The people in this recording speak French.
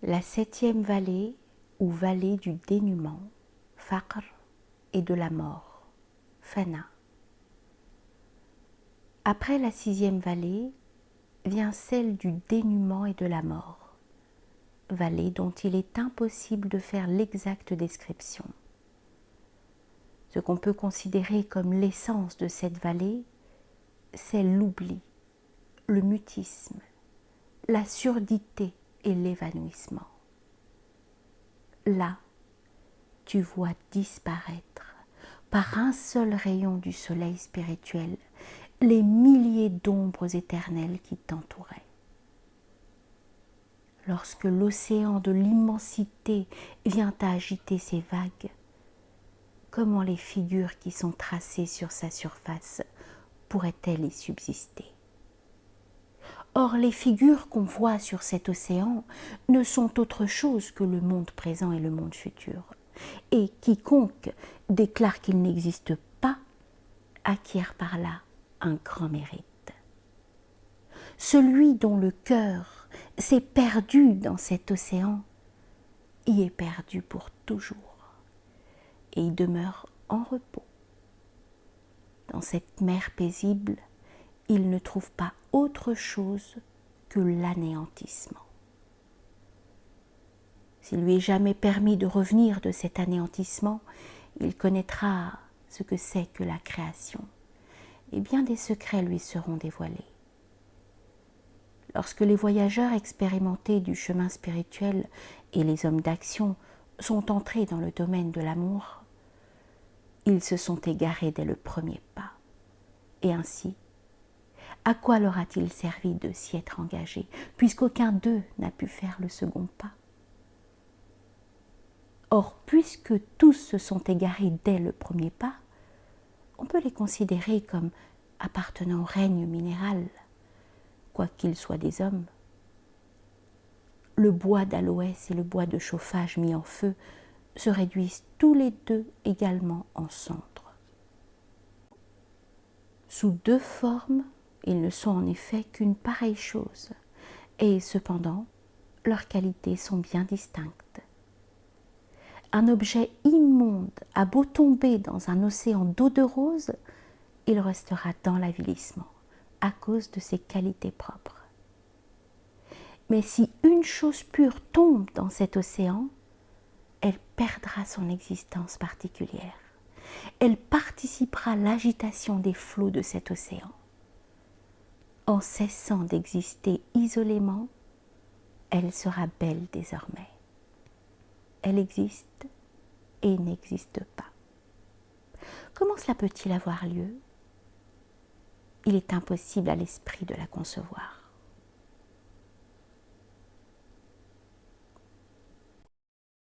La 7e vallée ou vallée du dénuement, Faqr, et de la mort, Fana. Après la 6e vallée vient celle du dénuement et de la mort, vallée dont il est impossible de faire l'exacte description. Ce qu'on peut considérer comme l'essence de cette vallée, c'est l'oubli, le mutisme, la surdité et l'évanouissement. Là, tu vois disparaître, par un seul rayon du soleil spirituel, les milliers d'ombres éternelles qui t'entouraient. Lorsque l'océan de l'immensité vient à agiter ses vagues, comment les figures qui sont tracées sur sa surface pourraient-elles y subsister? Or, les figures qu'on voit sur cet océan ne sont autre chose que le monde présent et le monde futur. Et quiconque déclare qu'il n'existe pas acquiert par là un grand mérite. Celui dont le cœur s'est perdu dans cet océan y est perdu pour toujours et y demeure en repos. Dans cette mer paisible, il ne trouve pas autre chose que l'anéantissement. S'il lui est jamais permis de revenir de cet anéantissement, il connaîtra ce que c'est que la création, et bien des secrets lui seront dévoilés. Lorsque les voyageurs expérimentés du chemin spirituel et les hommes d'action sont entrés dans le domaine de l'amour, ils se sont égarés dès le premier pas. Et ainsi, à quoi leur a-t-il servi de s'y être engagés, puisqu'aucun d'eux n'a pu faire le second pas? Or, puisque tous se sont égarés dès le premier pas, on peut les considérer comme appartenant au règne minéral, quoiqu'ils soient des hommes. Le bois d'aloès et le bois de chauffage mis en feu se réduisent tous les deux également en cendres. Sous deux formes, ils ne sont en effet qu'une pareille chose, et cependant, leurs qualités sont bien distinctes. Un objet immonde a beau tomber dans un océan d'eau de rose, il restera dans l'avilissement à cause de ses qualités propres. Mais si une chose pure tombe dans cet océan, elle perdra son existence particulière. Elle participera à l'agitation des flots de cet océan. En cessant d'exister isolément, elle sera belle désormais. Elle existe et n'existe pas. Comment cela peut-il avoir lieu? Il est impossible à l'esprit de la concevoir.